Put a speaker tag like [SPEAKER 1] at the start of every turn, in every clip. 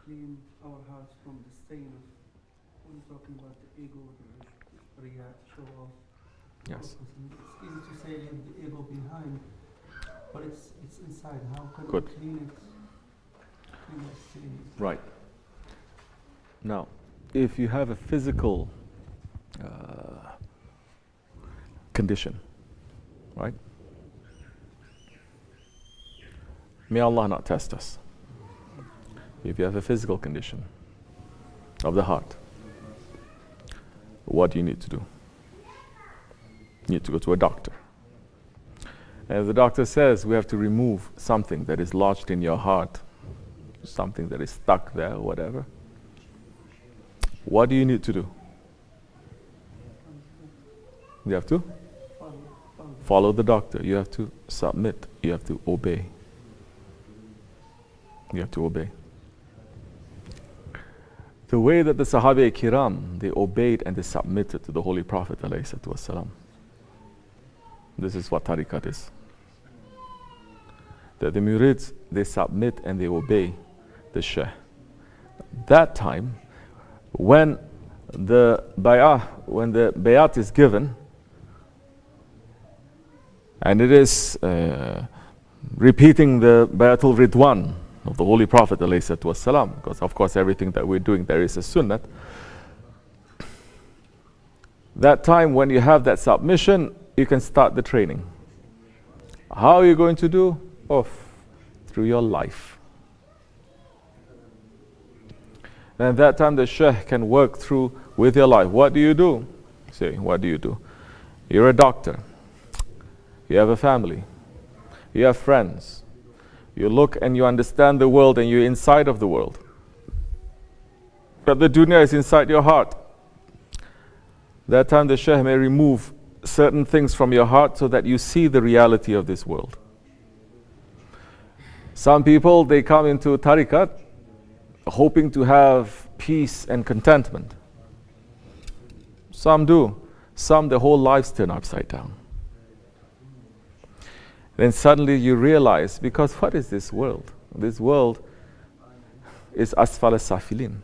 [SPEAKER 1] clean our hearts from the stain of, when talking about the ego, the riyah, show off.
[SPEAKER 2] Yes.
[SPEAKER 1] It's easy to say leave the ego behind, but it's inside. How can
[SPEAKER 2] Good.
[SPEAKER 1] we clean it? Clean that stain?
[SPEAKER 2] Right. Now, if you have a physical condition, right? May Allah not test us. If you have a physical condition of the heart, what do you need to do? You need to go to a doctor. And the doctor says we have to remove something that is lodged in your heart, something that is stuck there or whatever. What do you need to do? You have to follow the doctor. You have to submit. You have to obey. You have to obey. The way that the Sahaba Kiram, they obeyed and they submitted to the Holy Prophet ﷺ. This is what tariqat is. That the murids, they submit and they obey the Shaykh. That time, when the bayat is given, and it is repeating the Bayatul Ridwan of the Holy Prophet ﷺ, because of course everything that we're doing there is a sunnah. That time when you have that submission, you can start the training. How are you going to do? Through your life. And at that time the Shaykh can work through with your life. What do you do? Say, what do you do? You're a doctor. You have a family. You have friends. You look and you understand the world and you're inside of the world. But the dunya is inside your heart. That time the Shaykh may remove certain things from your heart so that you see the reality of this world. Some people, they come into tariqat hoping to have peace and contentment. Some do. Some, their whole lives turn upside down. Then suddenly you realize, because what is this world? This world is asfal as-safilin.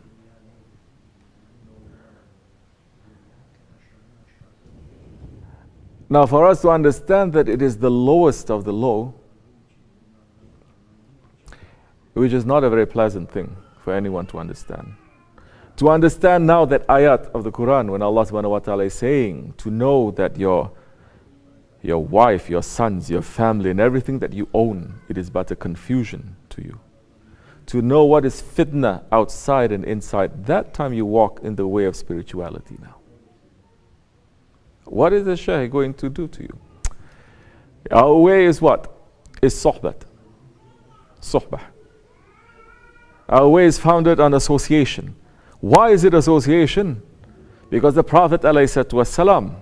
[SPEAKER 2] Now for us to understand that it is the lowest of the low, which is not a very pleasant thing for anyone to understand. To understand now that ayat of the Quran, when Allah subhanahu wa ta'ala is saying, to know that your wife, your sons, your family, and everything that you own, it is but a confusion to you. To know what is fitna outside and inside, that time you walk in the way of spirituality now. What is the Shaykh going to do to you? Our way is what? Is sohbat. Sohbah. Our way is founded on association. Why is it association? Because the Prophet ﷺ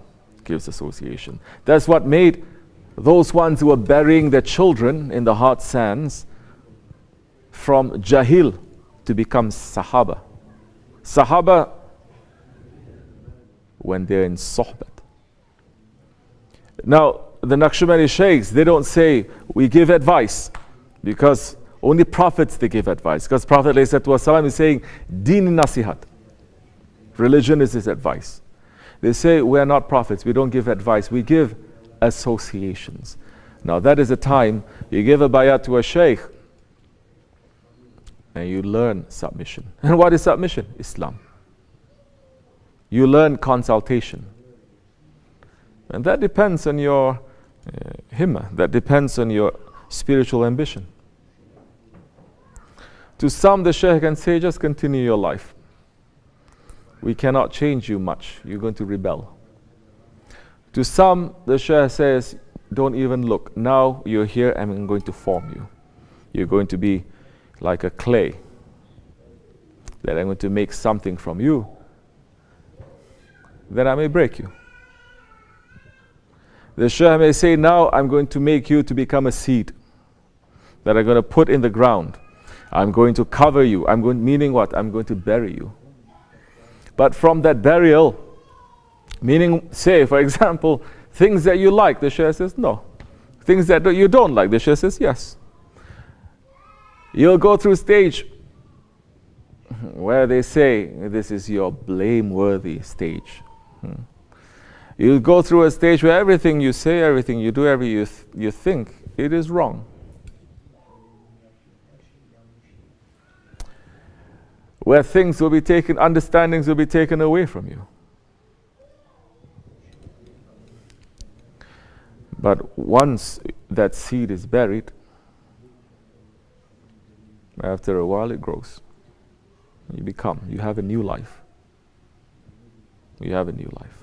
[SPEAKER 2] gives association. That's what made those ones who were burying their children in the hot sands from Jahil to become Sahaba. Sahaba when they're in Sohbat. Now, the Naqshbandi Shaykhs, they don't say, we give advice, because only prophets they give advice. Because Prophet ﷺ is saying, Deen nasihat. Religion is his advice. They say, we are not prophets, we don't give advice, we give associations. Now that is a time you give a bayat to a shaykh and you learn submission. And what is submission? Islam. You learn consultation. And that depends on your himmah, that depends on your spiritual ambition. To some, the shaykh can say, just continue your life. We cannot change you much. You're going to rebel. To some, the shaykh says, don't even look. Now you're here and I'm going to form you. You're going to be like a clay. That I'm going to make something from you. Then I may break you. The shaykh may say, now I'm going to make you to become a seed that I'm going to put in the ground. I'm going to cover you. Meaning what? I'm going to bury you. But from that burial, meaning, say, for example, things that you like, the shaykh says, no. Things that you don't like, the shaykh says, yes. You'll go through stage where they say this is your blameworthy stage. You go through a stage where everything you say, everything you do, you think, it is wrong. Where things will be taken, understandings will be taken away from you. But once that seed is buried, after a while it grows. You have a new life. You have a new life.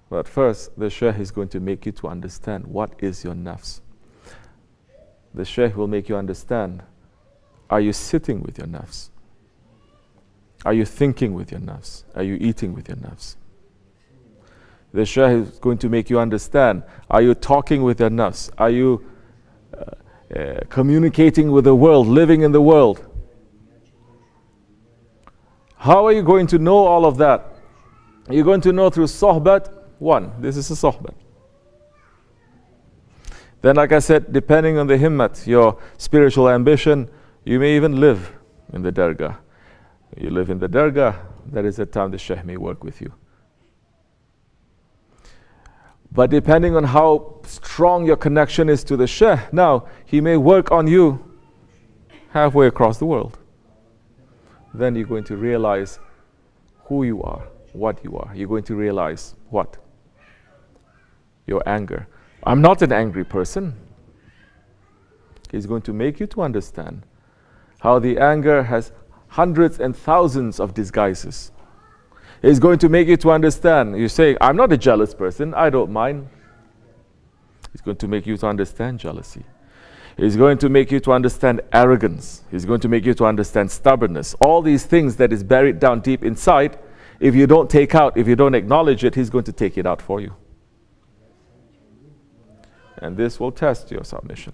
[SPEAKER 2] But first, the Shaykh is going to make you to understand what is your nafs. The Shaykh will make you understand, are you sitting with your nafs? Are you thinking with your nafs? Are you eating with your nafs? The Shaykh is going to make you understand, are you talking with your nafs? Are you communicating with the world, living in the world? How are you going to know all of that? You're going to know through sohbat. One, this is a sohbat. Then, like I said, depending on the himmat, your spiritual ambition, you may even live in the dargah. You live in the dargah, that is the time the Shaykh may work with you. But depending on how strong your connection is to the Shaykh, now he may work on you halfway across the world. Then you're going to realize who you are, what you are. You're going to realize what? Your anger. I'm not an angry person. He's going to make you to understand how the anger has hundreds and thousands of disguises. He's going to make you to understand. You say, I'm not a jealous person, I don't mind. He's going to make you to understand jealousy. He's going to make you to understand arrogance. He's going to make you to understand stubbornness. All these things that is buried down deep inside, if you don't take out, if you don't acknowledge it, he's going to take it out for you. And this will test your submission.